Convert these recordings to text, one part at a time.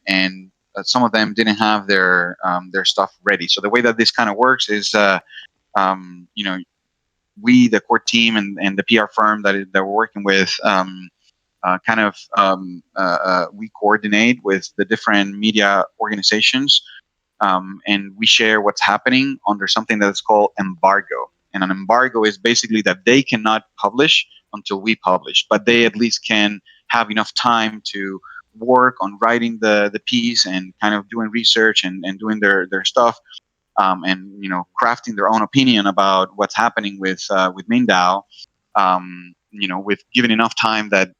and some of them didn't have their stuff ready. So the way that this kind of works is, you know, we, the core team, and the PR firm that we're working with, we coordinate with the different media organizations, and we share what's happening under something that's called embargo. And an embargo is basically that they cannot publish until we publish, but they at least can have enough time to work on writing the piece and kind of doing research and doing their stuff, and crafting their own opinion about what's happening with MeanDao, with given enough time that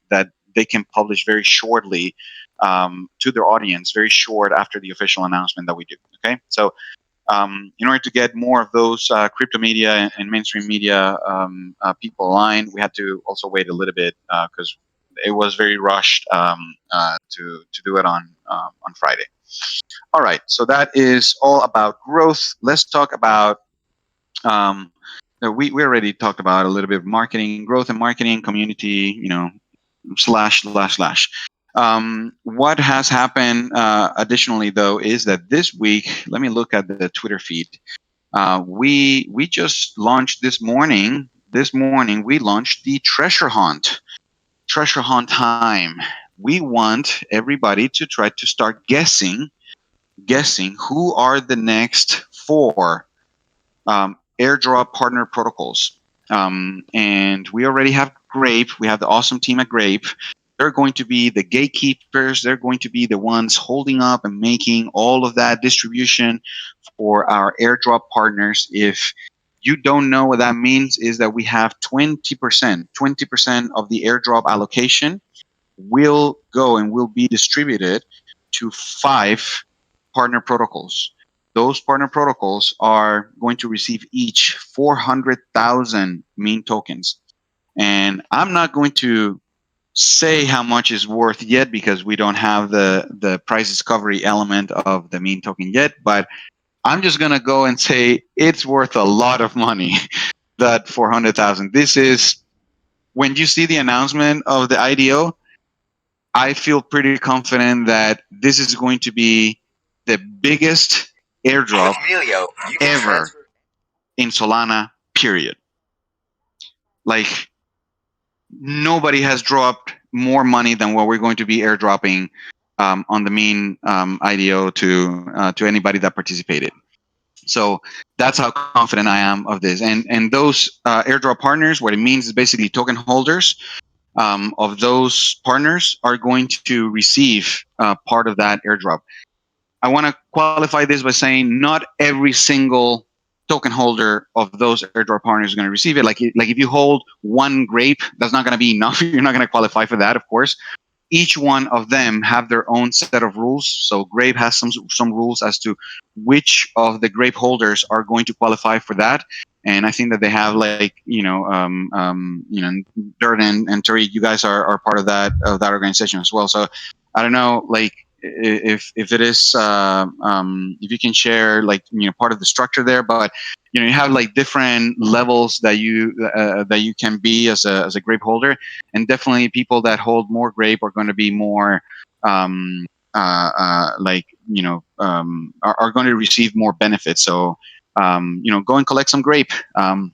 they can publish very shortly to their audience, very short after the official announcement that we do. Okay, so in order to get more of those crypto media and mainstream media people aligned, we had to also wait a little bit because it was very rushed to do it on Friday. All right, so that is all about growth. Let's talk about we already talked about a little bit of marketing, growth and marketing, community, slash. What has happened additionally, though, is that this week, let me look at the Twitter feed. We just launched this morning. This morning, we launched the treasure hunt. Treasure hunt time. We want everybody to try to start guessing who are the next 4 airdrop partner protocols. And we already have Grape. We have the awesome team at Grape. They're going to be the gatekeepers. They're going to be the ones holding up and making all of that distribution for our airdrop partners. If you don't know what that means, is that we have 20% of the airdrop allocation will go and will be distributed to 5 partner protocols. Those partner protocols are going to receive each 400,000 Mean tokens. And I'm not going to say how much is worth yet because we don't have the price discovery element of the Mean token yet, but I'm just going to go and say it's worth a lot of money, that 400,000. This is, when you see the announcement of the IDO, I feel pretty confident that this is going to be the biggest airdrop ever in Solana, period. Like, nobody has dropped more money than what we're going to be airdropping on the Mean IDO to anybody that participated. So that's how confident I am of this. And those airdrop partners, what it means is basically token holders of those partners are going to receive part of that airdrop. I want to qualify this by saying not every single token holder of those airdrop partners is going to receive it. Like if you hold 1 Grape, that's not going to be enough. You're not going to qualify for that, of course. Each one of them have their own set of rules. So Grape has some rules as to which of the Grape holders are going to qualify for that. And I think that they have Dirt and Tariq, you guys are part of that organization as well. So I don't know, like, if it is if you can share part of the structure there, but you have like different levels that you can be as a Grape holder, and definitely people that hold more Grape are going to be more are going to receive more benefits. So go and collect some Grape, and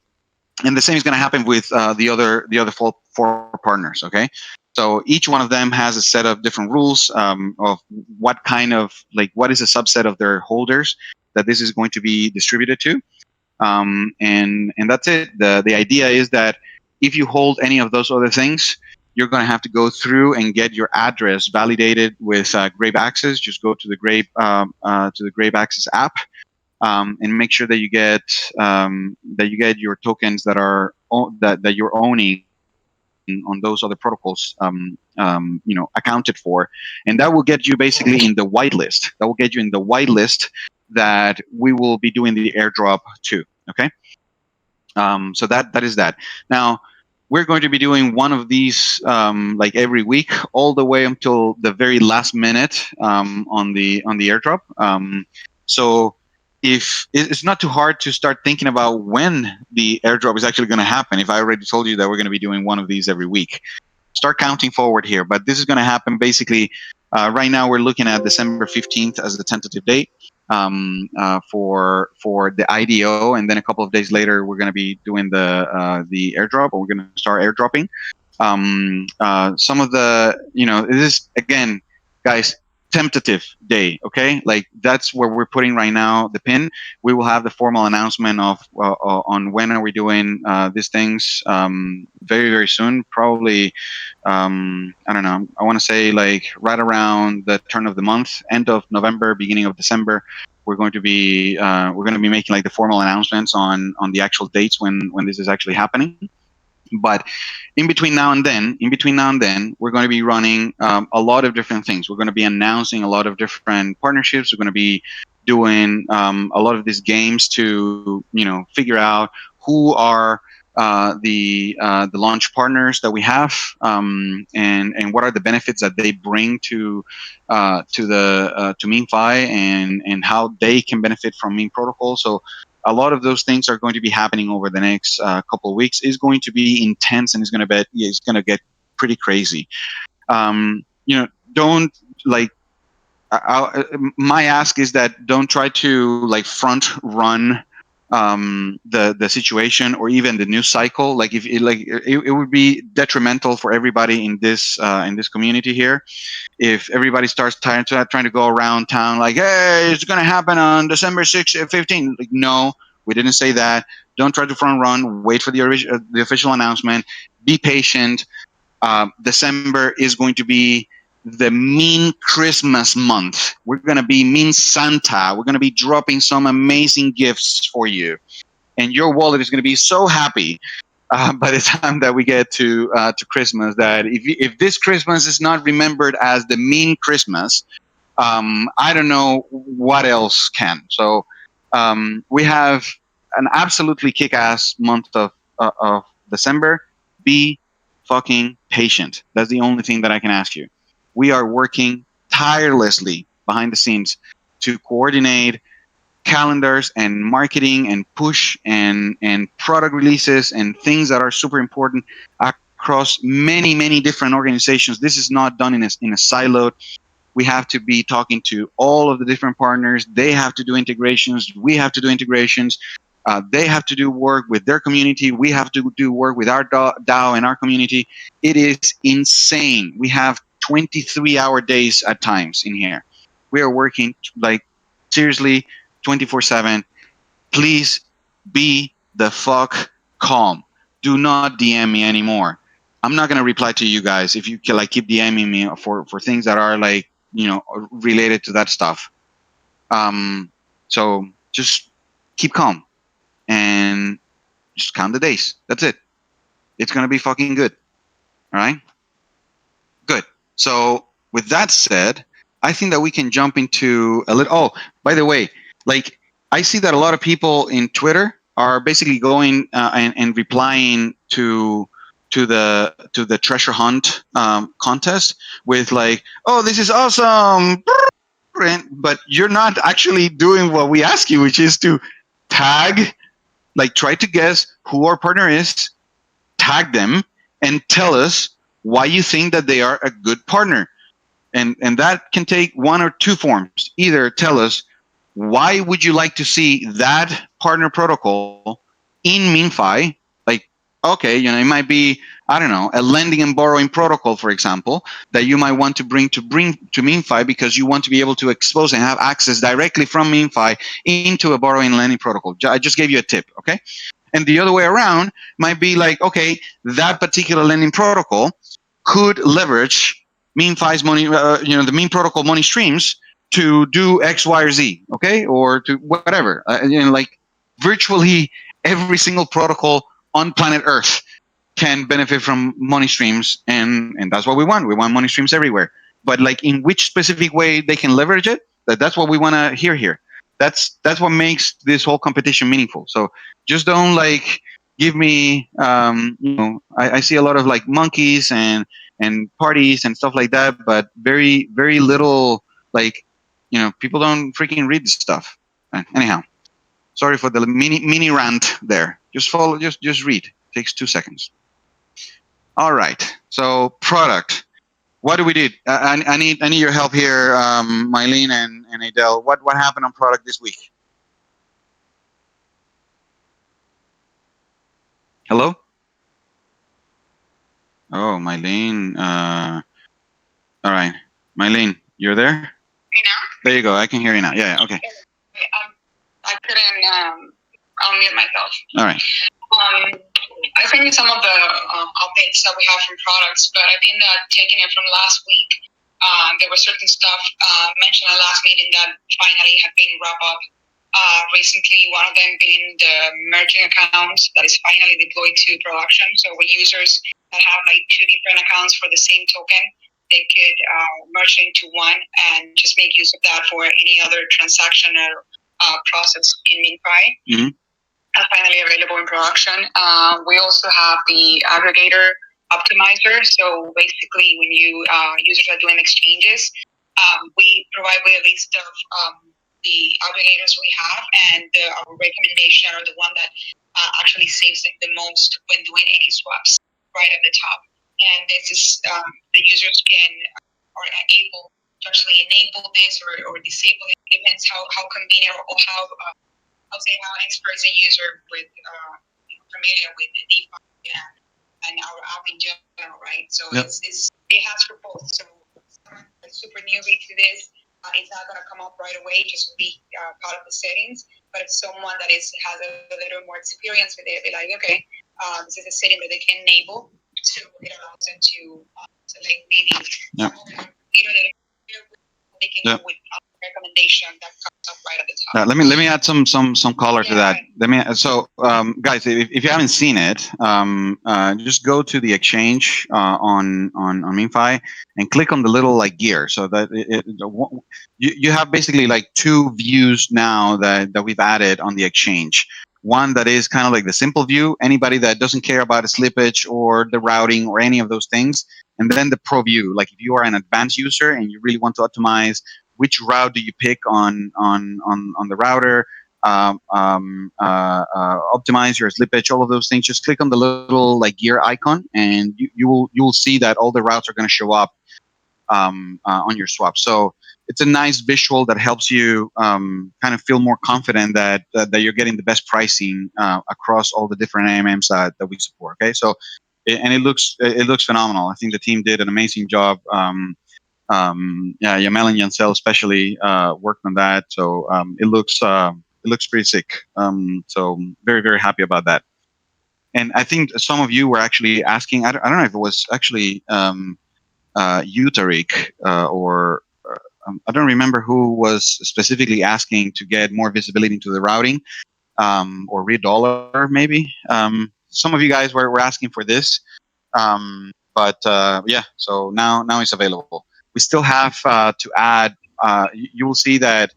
the same is going to happen with the other 4 partners. Okay. So each one of them has a set of different rules of what kind of, what is a subset of their holders that this is going to be distributed to. And that's it. The idea is that if you hold any of those other things, you're going to have to go through and get your address validated with Grape Access. Just go to the Grape Access app and make sure that you get your tokens that are that you're owning on those other protocols accounted for, and that will get you basically in the whitelist. That will get you in the whitelist that we will be doing the airdrop to. Okay, so that is that. Now we're going to be doing one of these every week, all the way until the very last minute on the airdrop. So if it's not too hard to start thinking about when the airdrop is actually going to happen. If I already told you that we're going to be doing one of these every week, start counting forward here. But this is going to happen basically Right now, we're looking at December 15th as the tentative date for the IDO, and then a couple of days later, we're going to be doing the airdrop, or we're going to start airdropping. Some of the, this is, again, guys, tentative day. Okay, like that's where we're putting right now the pin. We will have the formal announcement of on when are we doing these things very, very soon, probably. I don't know, I want to say like right around the turn of the month, end of November, beginning of December. We're going to be making like the formal announcements on the actual dates when this is actually happening. But in between now and then, we're going to be running a lot of different things. We're going to be announcing a lot of different partnerships. We're going to be doing a lot of these games to, figure out who are the launch partners that we have, and what are the benefits that they bring to MeanFi, and how they can benefit from Mean Protocol. So a lot of those things are going to be happening over the next couple of weeks. It's going to be intense, and it's going to get pretty crazy. Don't like. My ask is that don't try to like front run the situation, or even the news cycle. Like if it would be detrimental for everybody in this community here if everybody starts trying to go around town like, hey, it's going to happen on December 6th, 15th. Like, no, we didn't say that. Don't try to front run. Wait for the official announcement. Be patient. December is going to be the Mean Christmas month. We're going to be Mean Santa. We're going to be dropping some amazing gifts for you. And your wallet is going to be so happy by the time that we get to Christmas, that if this Christmas is not remembered as the Mean Christmas, I don't know what else can. So we have an absolutely kick-ass month of December. Be fucking patient. That's the only thing that I can ask you. We are working tirelessly behind the scenes to coordinate calendars and marketing and push and product releases and things that are super important across many different organizations. This is not done in a silo. We have to be talking to all of the different partners. They have to do integrations. We have to do integrations. They have to do work with their community. We have to do work with our DAO and our community. It is insane. We have 23-hour days at times in here. We are working like seriously 24/7. Please be the fuck calm. Do not DM me anymore. I'm not gonna reply to you guys if you can like keep DMing me for things that are like related to that stuff. So just keep calm and just count the days. That's it. It's gonna be fucking good. All right. Good. So with that said, I think that we can jump into a little. Oh, by the way, like I see that a lot of people in Twitter are basically going and replying to the treasure hunt contest with like, oh, this is awesome, but you're not actually doing what we ask you, which is to tag, like try to guess who our partner is, tag them, and tell us why you think that they are a good partner. And that can take one or two forms. Either tell us why would you like to see that partner protocol in MeanFi? Like, okay, it might be, I don't know, a lending and borrowing protocol, for example, that you might want to bring to MeanFi because you want to be able to expose and have access directly from MeanFi into a borrowing and lending protocol. I just gave you a tip, okay? And the other way around might be like, okay, that particular lending protocol could leverage MeanFi's money, the Mean Protocol money streams to do X, Y, or Z, okay, or to whatever. Like virtually every single protocol on planet Earth can benefit from money streams, and that's what we want. We want money streams everywhere. But like in which specific way they can leverage it, that's what we want to hear here. That's what makes this whole competition meaningful. So just don't like give me, I see a lot of like monkeys and parties and stuff like that, but very, very little, like, people don't freaking read this stuff. Anyhow, sorry for the mini rant there. Just follow, just read. Takes 2 seconds. All right. So product. what do we do? I need your help here, Mylene and Adele. What happened on product this week? Hello? Oh, Mylene. All right, Mylene, you're there? Me now? There you go. I can hear you now. Yeah. Okay. I couldn't unmute myself. All right. I sent you some of the updates that we have from products, but I think that taking it from last week, there was certain stuff mentioned at last meeting that finally have been wrapped up. Recently, one of them being the merging accounts that is finally deployed to production. So with users that have like two different accounts for the same token, they could merge into one and just make use of that for any other transaction or process in MeanFi. Mm-hmm. Finally available in production. We also have the aggregator optimizer. So basically, when you users are doing exchanges, we provide with a list of the aggregators we have, and our recommendation are the one that actually saves it the most when doing any swaps, right at the top. And this is the users can are able to actually enable this or disable it. Depends how convenient or how I'll say how expert is a user with familiar with the DeFi and our app in general, right? So yep. It has for both. So someone that's super newbie to this, it's not going to come up right away, just be part of the settings. But if someone that has a little more experience with it, be like, okay, this is a setting that they can enable, so it allows them to select maybe yep. They can yep. go with recommendation that comes up right at the top. Let me add some color to that. Guys, if you haven't seen it, just go to the exchange on MeanFi and click on the little like gear, so that you have basically like two views now that we've added on the exchange. One that is kind of like the simple view, anybody that doesn't care about a slippage or the routing or any of those things, and then the pro view, like if you are an advanced user and you really want to optimize which route do you pick on the router, optimize your slippage, all of those things. Just click on the little like gear icon, and you will see that all the routes are going to show up on your swap. So it's a nice visual that helps you kind of feel more confident that you're getting the best pricing across all the different AMMs that we support. Okay, so it looks phenomenal. I think the team did an amazing job. Yamel and Yancel especially worked on that, so it looks pretty sick. So very, very happy about that. And I think some of you were actually asking. I don't know if it was actually you, Tariq, or I don't remember who was specifically asking to get more visibility into the routing, or read dollar maybe. Some of you guys were asking for this, but yeah. So now it's available. We still have to add. You will see that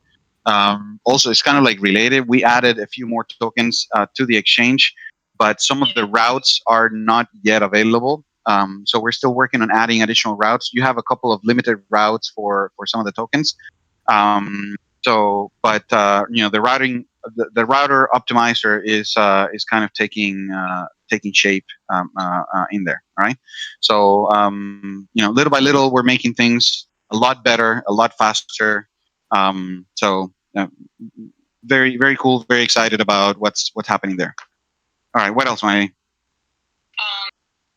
also it's kind of like related. We added a few more tokens to the exchange, but some of the routes are not yet available. So we're still working on adding additional routes. You have a couple of limited routes for some of the tokens. But the routing, the router optimizer is kind of taking shape in there. All right. So little by little, we're making things a lot better, a lot faster. Very, very cool. Very excited about what's happening there. All right. What else, Maya?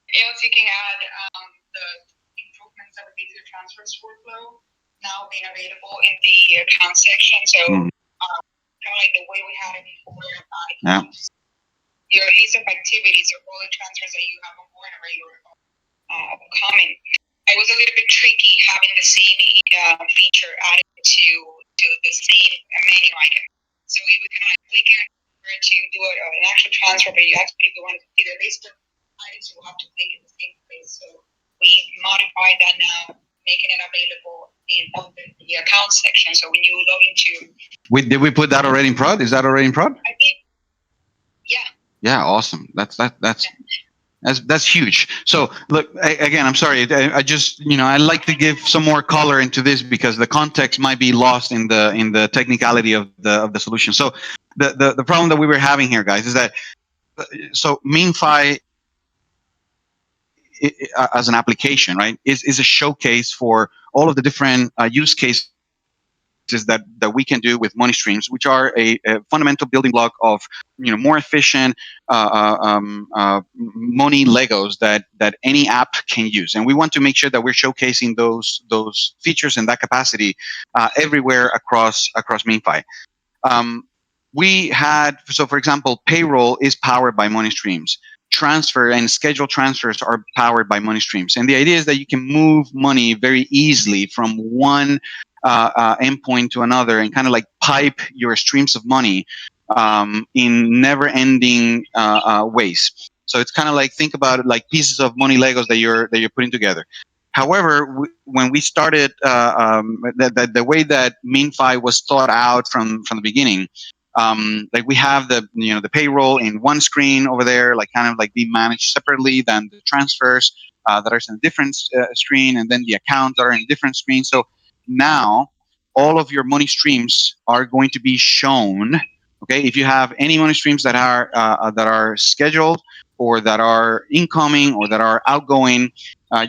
Else you can add the improvements that would be to the transfers workflow now being available in the account section. So kind of like the way we had it before. Yeah. Your list of activities or all the transfers that you have on board are your common. It was a little bit tricky having the same feature added to the same menu item. So we would kind of click to do an actual transfer, but if you wanted to see the list of items, you will have to click in the same place. So we modified that now, making it available in the account section. So when you log into, did we put that already in prod? Is that already in prod? I think, yeah. Yeah, awesome. That's huge. So look, again, I'm sorry. I just I like to give some more color into this because the context might be lost in the technicality of the solution. So the problem that we were having here, guys, is that so MeanFi as an application, right, is a showcase for all of the different use cases that we can do with money streams, which are a fundamental building block of more efficient money Legos that any app can use. And we want to make sure that we're showcasing those features and that capacity everywhere across MeanFi. Um, we had, so for example, payroll is powered by money streams. Transfer and scheduled transfers are powered by money streams. And the idea is that you can move money very easily from one endpoint to another and kind of like pipe your streams of money in never ending ways. So it's kind of like, think about it like pieces of money Legos that you're putting together. However, when we started, the way that MeanFi was thought out from the beginning, like we have the payroll in one screen over there, like kind of like being managed separately than the transfers that are in a different screen, and then the accounts that are in a different screen. So now all of your money streams are going to be shown. Okay, if you have any money streams that are scheduled or that are incoming or that are outgoing,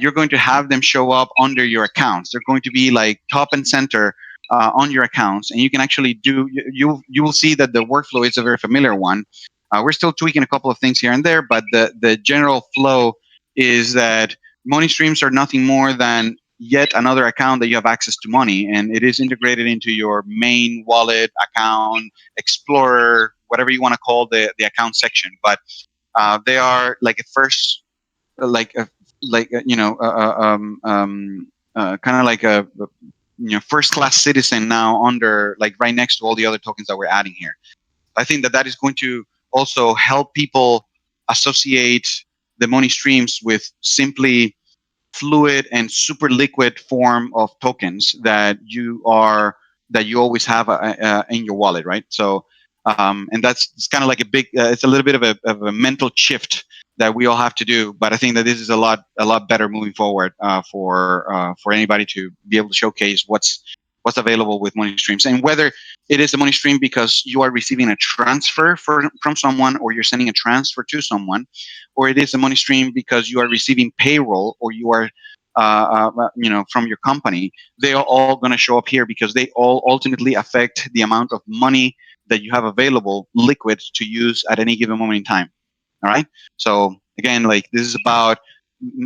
you're going to have them show up under your accounts. They're going to be like top and center on your accounts, and you can actually you will see that the workflow is a very familiar one. We're still tweaking a couple of things here and there, but the general flow is that money streams are nothing more than yet another account that you have access to money, and it is integrated into your main wallet account, explorer, whatever you want to call the account section. But they are like a first, like a, kind of like a first class citizen now, under like right next to all the other tokens that we're adding here. I think that is going to also help people associate the money streams with simply fluid and super liquid form of tokens that you always have in your wallet, right? So, and that's it's kind of like it's a little bit of a mental shift that we all have to do. But I think that this is a lot better moving forward for anybody to be able to showcase what's available with money streams, and whether it is a money stream because you are receiving a transfer from someone, or you're sending a transfer to someone, or it is a money stream because you are receiving payroll, or you are from your company. They are all going to show up here because they all ultimately affect the amount of money that you have available liquid to use at any given moment in time. All right. So again, like this is about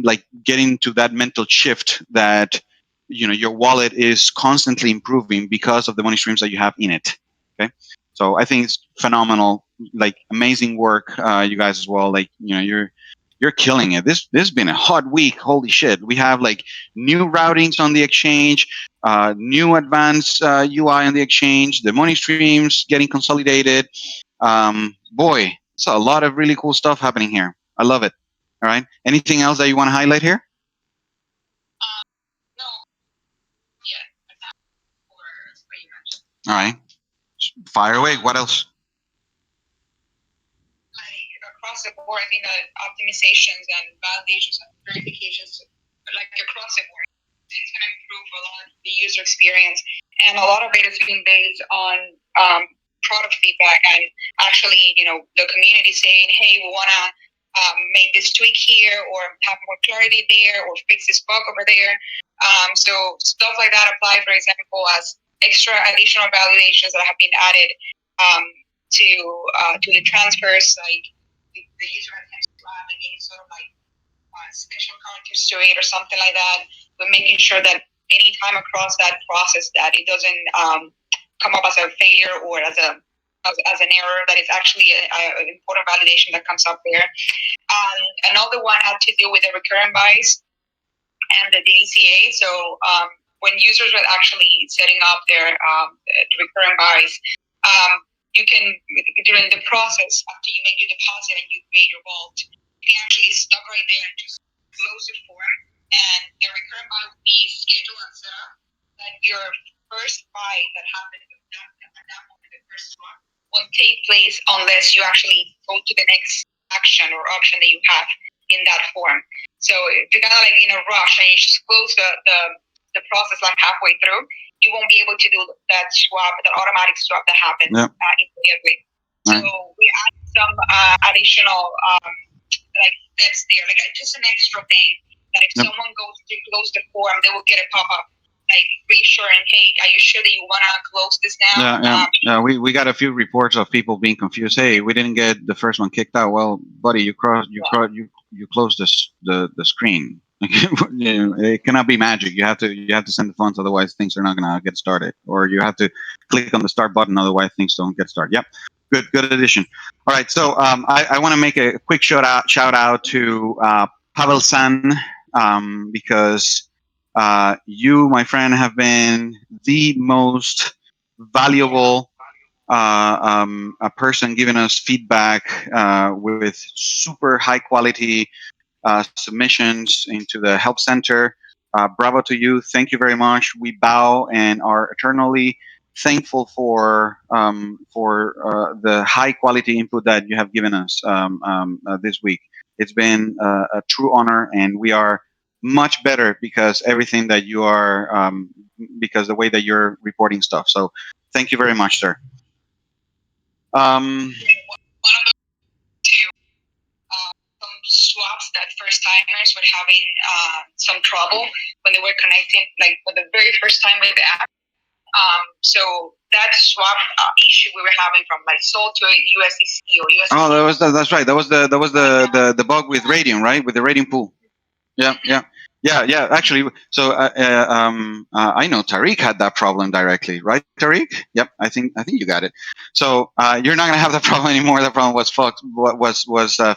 like getting to that mental shift that your wallet is constantly improving because of the money streams that you have in it. Okay. So I think it's phenomenal, like amazing work, you guys as well. Like you're killing it. This has been a hot week. Holy shit! We have like new routings on the exchange, new advanced UI on the exchange. The money streams getting consolidated. Boy, it's a lot of really cool stuff happening here. I love it. All right. Anything else that you want to highlight here? No, yeah, for what you mentioned. All right. Fire away. What else? Like across the board, I think that optimizations and validations and verifications, like across the board, it's going to improve a lot the user experience. And a lot of it is being based on product feedback and actually, the community saying, hey, we want to make this tweak here, or have more clarity there, or fix this bug over there. So stuff like that apply, for example, as extra additional validations that have been added to the transfers. Like the user has to have any sort of like special characters to it or something like that, but making sure that any time across that process that it doesn't come up as a failure or as an error, that it's actually an important validation that comes up there. Another one had to do with the recurrent bias and the DCA. So when users are actually setting up their recurrent bias, you can, during the process, after you make your deposit and you create your vault, you can actually stop right there and just close the form, and the recurrent buy will be scheduled and set up. That your first buy that happened at that moment, the first swap, won't take place unless you actually go to the next action or option that you have in that form. So if you're kind of like in a rush and you just close the process like halfway through, you won't be able to do that swap, that automatic swap that happens immediately. So we add some additional like that's there, like just an extra thing that if someone goes to close the form, they will get a pop up like reassuring, hey, are you sure that you want to close this now? We got a few reports of people being confused. Hey, we didn't get the first one kicked out. Well, buddy, you closed the screen. It cannot be magic. You have to send the funds, otherwise things are not gonna get started. Or you have to click on the start button, otherwise things don't get started. Yep, good addition. All right, so I want to make a quick shout out to Pavel San, because you, my friend, have been the most valuable a person giving us feedback with super high quality submissions into the help center. Bravo to you. Thank you very much. We bow and are eternally thankful for the high quality input that you have given us this week. It's been a true honor, and we are much better because everything that you are, because the way that you're reporting stuff. So thank you very much, sir. Some swaps that first timers were having some trouble when they were connecting, like for the very first time with the app. So that swap issue we were having from like SOL to USDC or USDC. Oh, that's right. That was the bug with Radium, right? With the Radium pool. Yeah. Actually, so I know Tariq had that problem directly, right, Tariq? Yep, I think you got it. So you're not gonna have that problem anymore. That problem was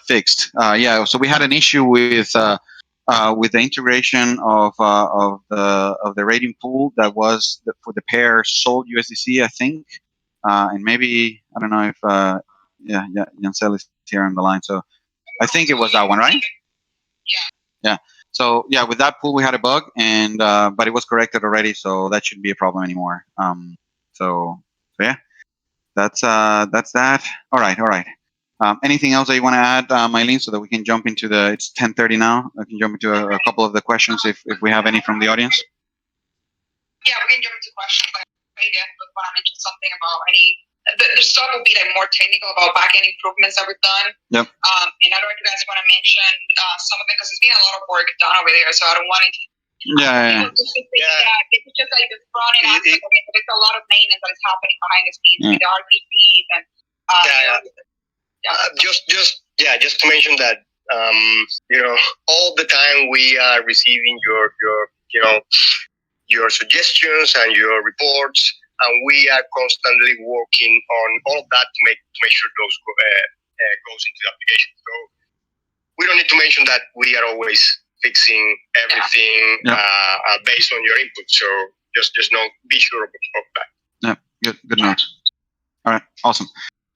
fixed. Yeah. So we had an issue with the integration of the rating pool that was for the pair sold USDC, I think, and maybe I don't know if Jancel is here on the line. So I think it was that one, right? Yeah. So yeah, with that pool we had a bug, and but it was corrected already, so that shouldn't be a problem anymore. So yeah, that's that. All right. Anything else that you want to add, Mylene, so that we can jump into it's 10:30 now. I can jump into a couple of the questions if we have any from the audience. Yeah, we can jump into questions, but maybe I want to mention something about the stuff will be like more technical about backend improvements that we've done. Yep. And I don't know if you guys want to mention some of it because there's been a lot of work done over there, so I don't want it to. Yeah. This is just like the front end aspect of it, but there's a lot of maintenance that is happening behind the scenes with the RPCs and. Just to mention that all the time we are receiving your suggestions and your reports, and we are constantly working on all of that to make sure those goes into the application. So we don't need to mention that we are always fixing everything based on your input. So just be sure of that. Yeah, good note. All right, awesome.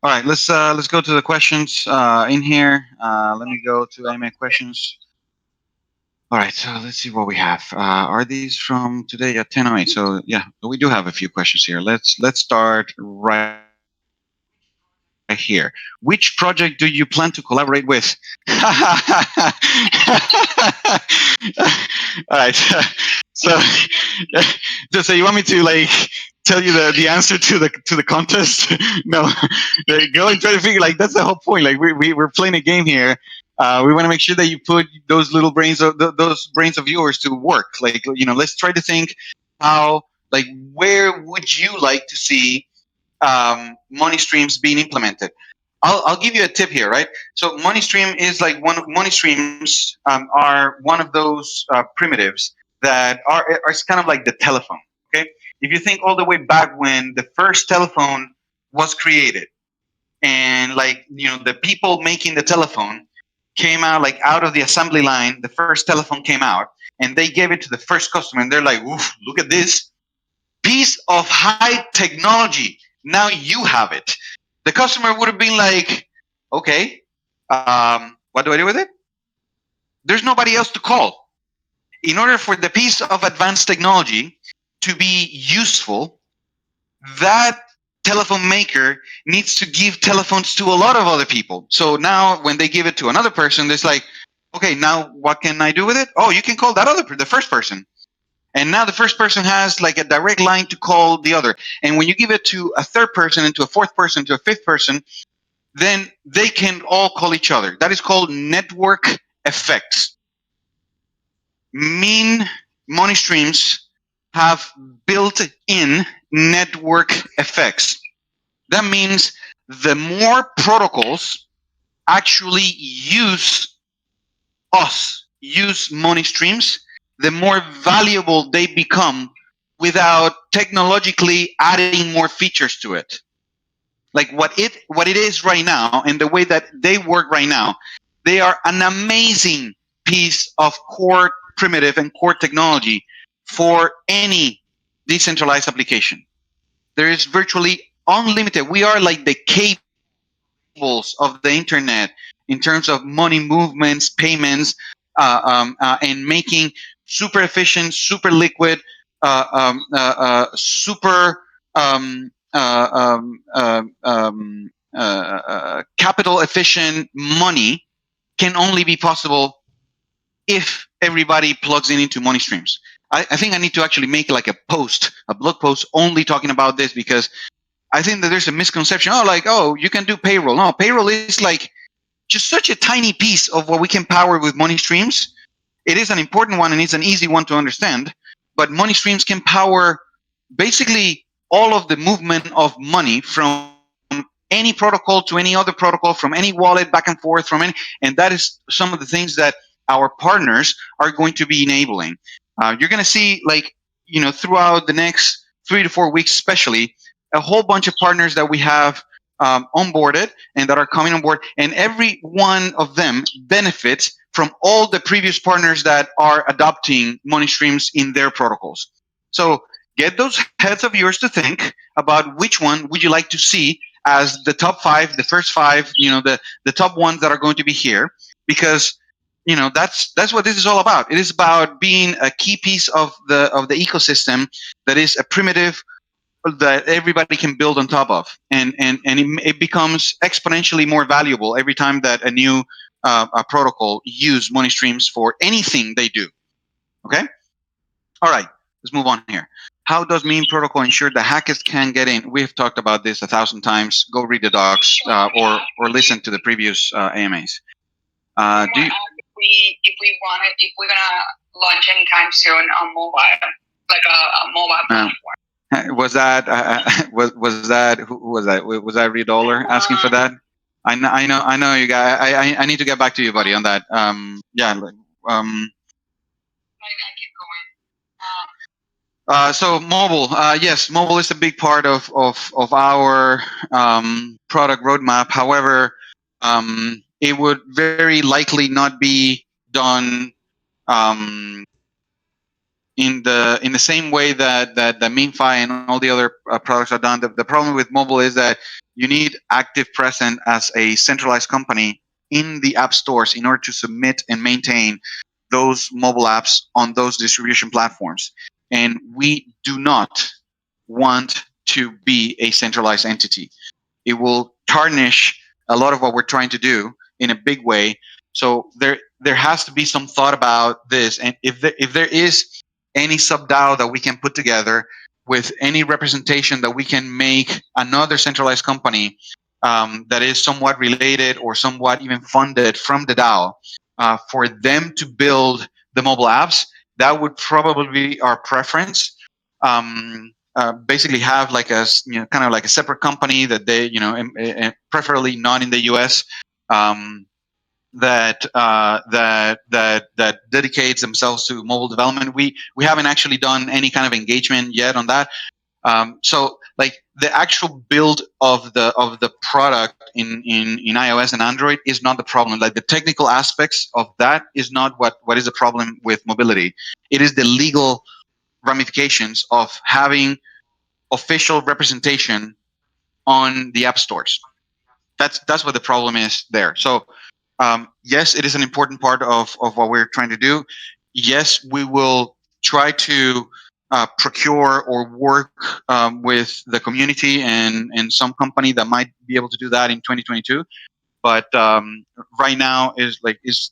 All right, let's go to the questions in here. Let me go to AMA questions. All right, so let's see what we have. Are these from today at 10:08? So yeah, we do have a few questions here. Let's start right here. Which project do you plan to collaborate with? All right, so you want me to tell you the answer to the contest? No, go and try to figure. That's the whole point. We're playing a game here. We want to make sure that you put those little brains of yours to work. Let's try to think how, where would you like to see money streams being implemented? I'll give you a tip here, right? So money stream is money streams are one of those primitives that are kind of like the telephone. Okay, if you think all the way back when the first telephone was created, and the people making the telephone came out out of the assembly line, the first telephone came out, and they gave it to the first customer, and they're like, "Oof, look at this piece of high technology. Now you have it." The customer would have been like, "Okay, what do I do with it?" There's nobody else to call. In order for the piece of advanced technology to be useful, that telephone maker needs to give telephones to a lot of other people. So now when they give it to another person, it's like, okay, now what can I do with it? Oh, you can call the first person. And now the first person has a direct line to call the other. And when you give it to a third person and to a fourth person, to a fifth person, then they can all call each other. That is called network effects. Mean money streams have built-in network effects. That means the more protocols actually use money streams, the more valuable they become without technologically adding more features to it. Like what it is right now and the way that they work right now, they are an amazing piece of core primitive and core technology for any decentralized application. There is virtually unlimited. We are like the cables of the internet in terms of money movements, payments, and making super efficient, super liquid, super capital efficient money can only be possible if everybody plugs in into money streams. I think I need to actually make like a blog post only talking about this, because I think that there's a misconception. Oh, you can do payroll. No, payroll is like just such a tiny piece of what we can power with money streams. It is an important one and it's an easy one to understand, but money streams can power basically all of the movement of money from any protocol to any other protocol, from any wallet back and forth, and that is some of the things that our partners are going to be enabling. You're going to see, like, throughout the next 3 to 4 weeks, especially, a whole bunch of partners that we have onboarded and that are coming on board, and every one of them benefits from all the previous partners that are adopting money streams in their protocols. So get those heads of yours to think about which one would you like to see as the top five, the first five, the top ones that are going to be here, because that's what this is all about. It is about being a key piece of the ecosystem that is a primitive that everybody can build on top of, and it becomes exponentially more valuable every time that a new a protocol use money streams for anything they do. Okay. All right, let's move on here. How does Mean Protocol ensure the hackers can get in? We've talked about this 1,000 times. Go read the docs, or listen to the previous AMAs. Do you, if we're gonna launch anytime soon on mobile, like a mobile platform. Was that was that who was that? Was that Reed Dollar asking for that? I know you guys. I need to get back to you, buddy, on that. Yeah. So mobile, yes, mobile is a big part of our product roadmap. However, it would very likely not be done in the same way that the MeanFi and all the other products are done. The problem with mobile is that you need active presence as a centralized company in the app stores in order to submit and maintain those mobile apps on those distribution platforms. And we do not want to be a centralized entity. It will tarnish a lot of what we're trying to do in a big way. So there has to be some thought about this. And if there is any sub-DAO that we can put together with any representation that we can make another centralized company that is somewhat related or somewhat even funded from the DAO for them to build the mobile apps, that would probably be our preference. Basically have like kind of like a separate company that they, preferably not in the US, that dedicates themselves to mobile development. We haven't actually done any kind of engagement yet on that. So like the actual build of the product in iOS and Android is not the problem. Like the technical aspects of that is not what is the problem with mobility. It is the legal ramifications of having official representation on the app stores. That's what the problem is there. So yes, it is an important part of what we're trying to do. Yes, we will try to procure or work with the community and some company that might be able to do that in 2022. But right now is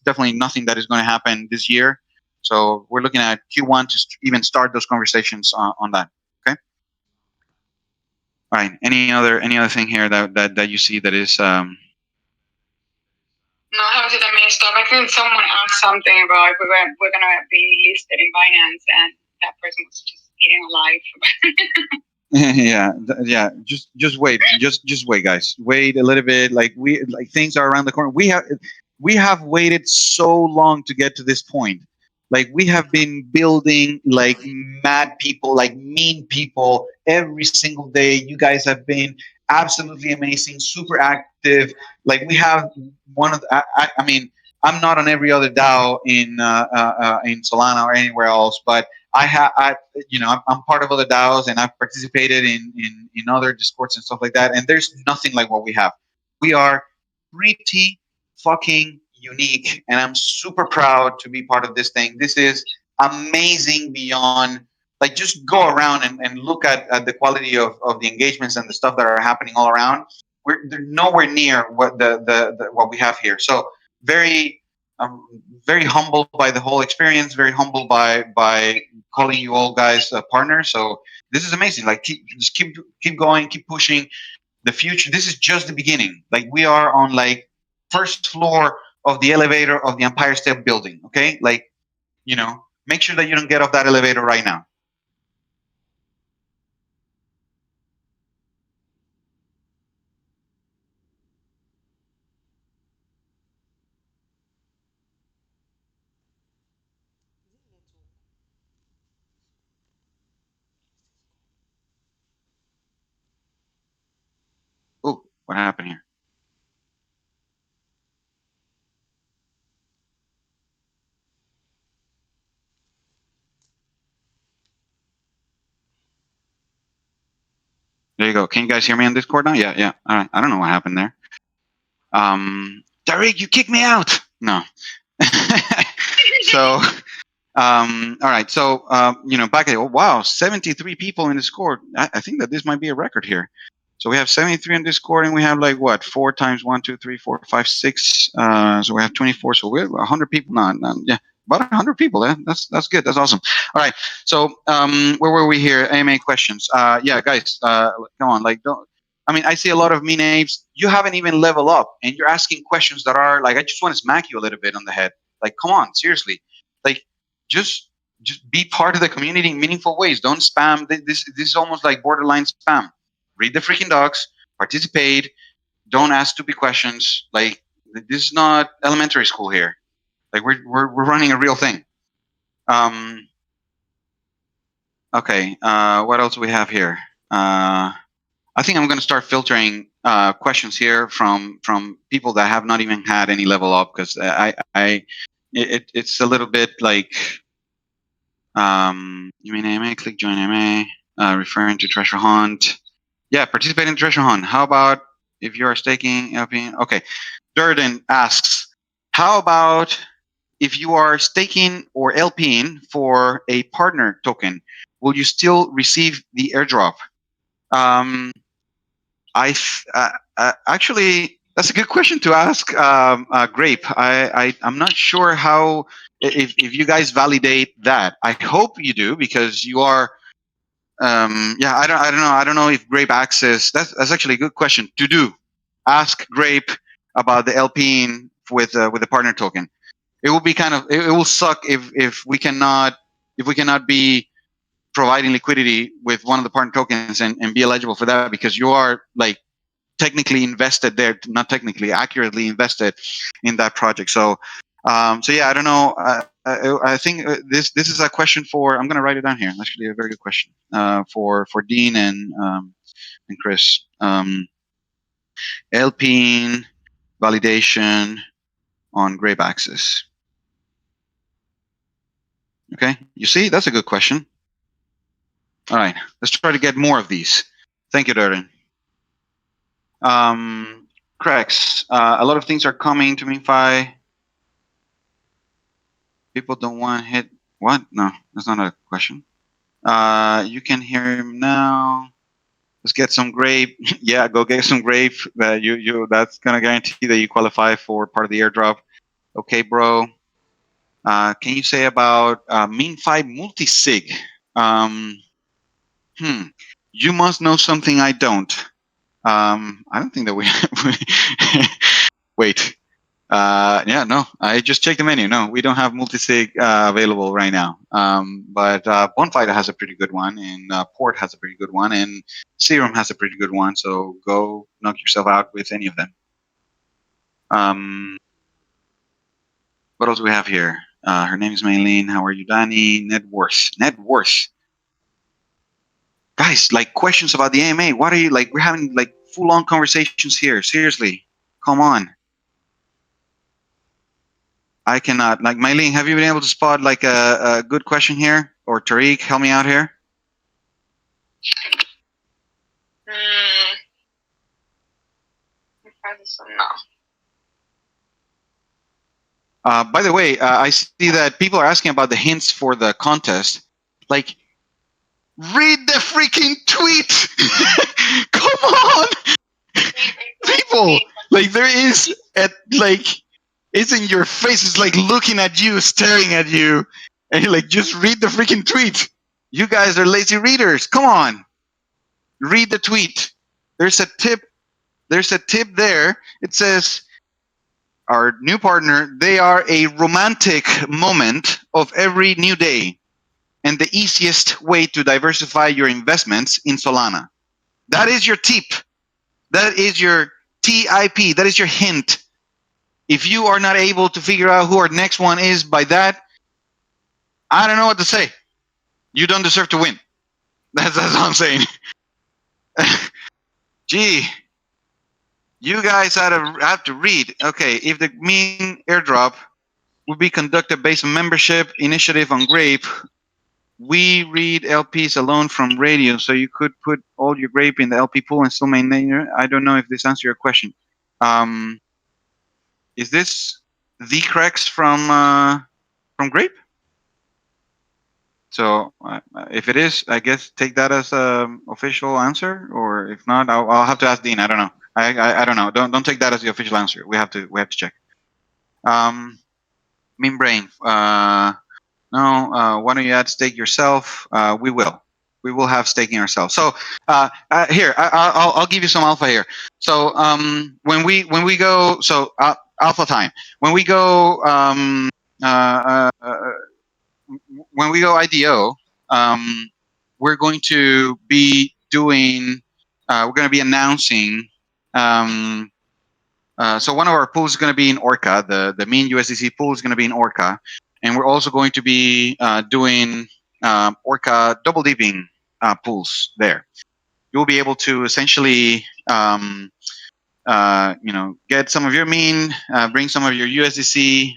definitely nothing that is going to happen this year. So we're looking at Q1 to even start those conversations on that. Okay. All right. Any other thing here that you see that is stock. I think someone asked something about we're gonna be listed in Binance, and that person was just eating alive. Yeah. Just wait. Just wait, guys. Wait a little bit. Like things are around the corner. We have waited so long to get to this point. Like we have been building like mad people, like mean people every single day. You guys have been absolutely amazing, super active. Like we have one of I mean, I'm not on every other DAO in Solana or anywhere else, but I'm part of other DAOs and I've participated in other Discords and stuff like that. And there's nothing like what we have. We are pretty fucking unique, and I'm super proud to be part of this thing. This is amazing beyond like just go around and look at the quality of the engagements and the stuff that are happening all around. They're nowhere near what the what we have here. So very very humbled by the whole experience. Very humbled by calling you all guys partners. So this is amazing. Like keep going, keep pushing. The future. This is just the beginning. Like we are on like first floor of the elevator of the Empire State Building. Okay, like make sure that you don't get off that elevator right now. Oh, what happened here? There you go. Can you guys hear me on Discord now? Yeah. All right. I don't know what happened there. Derek, you kicked me out. No. So, all right. So, back at wow, 73 people in Discord. I think that this might be a record here. So we have 73 in Discord, and we have like what 4 times 1, 2, 3, 4, 5, 6. So we have 24. So we're 100 people. Yeah, about 100 people. That's good. That's awesome. All right. So where were we here? AMA questions. Yeah, guys. Come on. Like, don't. I mean, I see a lot of me names. You haven't even leveled up, and you're asking questions that are like, I just want to smack you a little bit on the head. Like, come on, seriously. Like, just be part of the community in meaningful ways. Don't spam. This is almost like borderline spam. Read the freaking docs, participate, don't ask stupid questions. Like this is not elementary school here. Like we're running a real thing. Okay, what else do we have here? I think I'm going to start filtering questions here from people that have not even had any level up, because it's a little bit like you mean AMA? Click join AMA. Referring to treasure hunt. Yeah, participate in treasure hunt. How about if you are staking LP? Okay, Durden asks, how about if you are staking or LPing for a partner token, will you still receive the airdrop? Actually, that's a good question to ask, Grape. I'm not sure how if you guys validate that. I hope you do, because you are. Yeah, I don't know. I don't know if Grape access. That's actually a good question to do. Ask Grape about the LPing with the partner token. It will be it will suck if we cannot be providing liquidity with one of the partner tokens and be eligible for that, because you are like technically invested there, not technically, accurately invested in that project. So yeah, I don't know. I think this is a question for. I'm going to write it down here. Actually, a very good question for Dean and Chris. LPing validation on Grape Access. Okay, you see, that's a good question. All right, let's try to get more of these. Thank you, Darren. Cracks. A lot of things are coming to MeanFi. People don't want to hit what? No, that's not a question. You can hear him now. Let's get some grape. Yeah, go get some grape. That's gonna guarantee that you qualify for part of the airdrop. Okay, bro. Can you say about MeanFi multisig? You must know something I don't. I don't think that we. Wait. Yeah, no, I just checked the menu. No, we don't have multi-sig available right now. But Bonfire has a pretty good one, and Port has a pretty good one, and Serum has a pretty good one. So go knock yourself out with any of them. What else do we have here? Her name is Maylene. How are you, Danny? Net worth. Net worth. Guys, like questions about the AMA. What are you like? We're having like full-on conversations here. Seriously, come on. I cannot. Like, Maylene, have you been able to spot like a good question here? Or Tariq, help me out here. No. By the way, I see that people are asking about the hints for the contest. Like, read the freaking tweet. Come on, people. Like, there is at like, it's in your face. It's like looking at you, staring at you, and you're like, just read the freaking tweet. You guys are lazy readers. Come on, read the tweet. There's a tip. There's a tip there. It says, our new partner, they are a romantic moment of every new day and the easiest way to diversify your investments in Solana. That is your tip. That is your TIP. That is your hint. If you are not able to figure out who our next one is by that, I don't know what to say. You don't deserve to win. That's all I'm saying. Gee, you guys have to read. Okay, if the mean airdrop would be conducted based on membership initiative on Grape, we read LPs alone from radio, so you could put all your Grape in the LP pool and still maintain it. I don't know if this answers your question. Is this the Crex from Grape? So if it is, I guess take that as an official answer, or if not, I'll have to ask Dean. I don't know. I don't know. Don't take that as the official answer. We have to check. Mean Brain. No, why don't you add stake yourself? We will. We will have staking ourselves. So here, I'll give you some alpha here. So when we go, so alpha time. When we go IDO, we're going to be doing. We're going to be announcing. So one of our pools is going to be in Orca. The Mean USDC pool is going to be in Orca. And we're also going to be doing Orca double dipping pools there. You'll be able to essentially, get some of your Mean, bring some of your USDC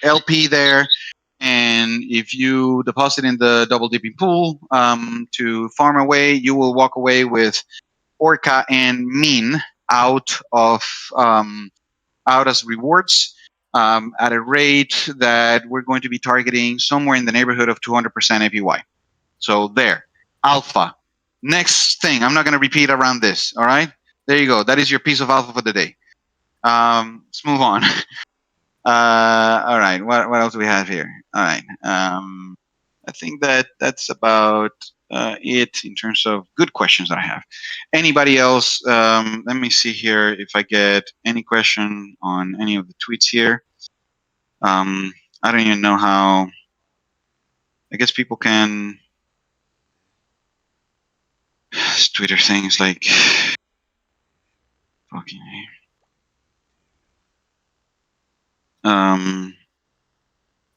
LP there, and if you deposit in the double dipping pool to farm away, you will walk away with Orca and Mean out as rewards. At a rate that we're going to be targeting somewhere in the neighborhood of 200% APY. So there, alpha. Next thing, I'm not going to repeat around this, all right? There you go. That is your piece of alpha for the day. Let's move on. All right, what else do we have here? All right. I think that's about it in terms of good questions that I have. Anybody else? Let me see here if I get any question on any of the tweets here. I don't even know how. I guess people can. This Twitter thing is like fucking.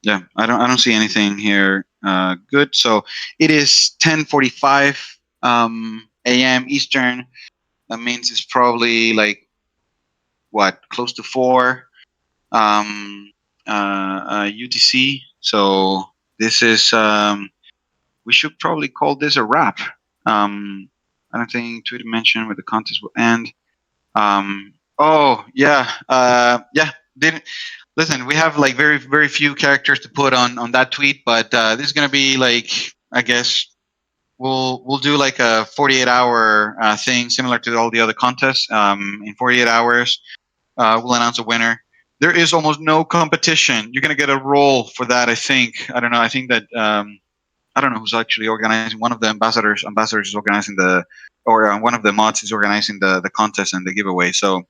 Yeah, I don't see anything here. Good. So it is 10:45 a.m. Eastern. That means it's probably like what, close to 4 UTC. So this is we should probably call this a wrap. I don't think Twitter mentioned where the contest will end. Oh yeah, yeah. Didn't listen. We have like very few characters to put on that tweet, but this is gonna be like, I guess we'll do like a 48-hour thing similar to all the other contests. In 48 hours, we'll announce a winner. There is almost no competition. You're gonna get a role for that. I think. I don't know. I think that I don't know who's actually organizing. One of the ambassadors is organizing one of the mods is organizing the contest and the giveaway. So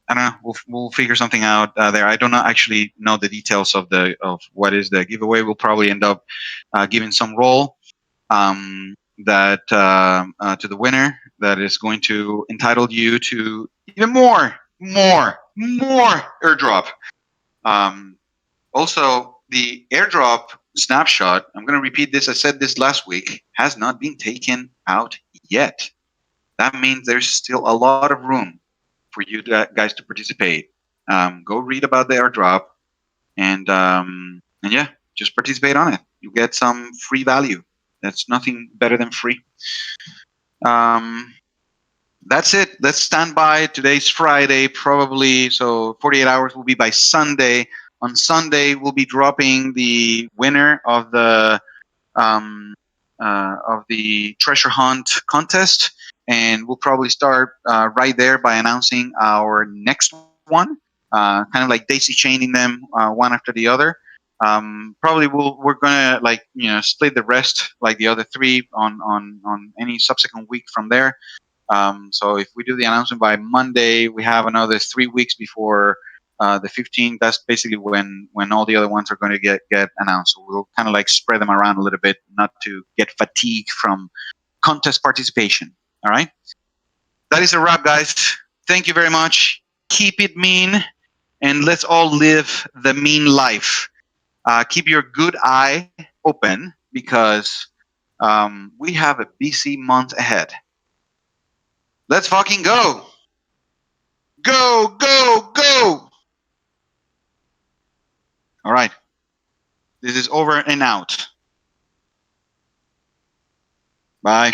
I don't know. We'll figure something out there. I don't actually know the details of what is the giveaway. We'll probably end up giving some role that to the winner that is going to entitle you to even more airdrop. Also, the airdrop snapshot. I'm going to repeat this. I said this last week. Has not been taken out yet. That means there's still a lot of room for you guys to participate. Go read about the airdrop and yeah, just participate on it. You get some free value. That's nothing better than free. Um, that's it. Let's stand by. Today's Friday, probably. So 48 hours will be by Sunday. On Sunday, we'll be dropping the winner of the treasure hunt contest, and we'll probably start right there by announcing our next one, kind of like daisy chaining them one after the other. Probably we're gonna split the rest like the other three on any subsequent week from there. So if we do the announcement by Monday, we have another 3 weeks before the 15th. That's basically when all the other ones are going to get announced. So we'll kind of like spread them around a little bit, not to get fatigued from contest participation. All right, that is a wrap, guys. Thank you very much. Keep it mean, and let's all live the mean life. Keep your good eye open because we have a busy month ahead. Let's fucking go! Go, go, go! All right. This is over and out. Bye.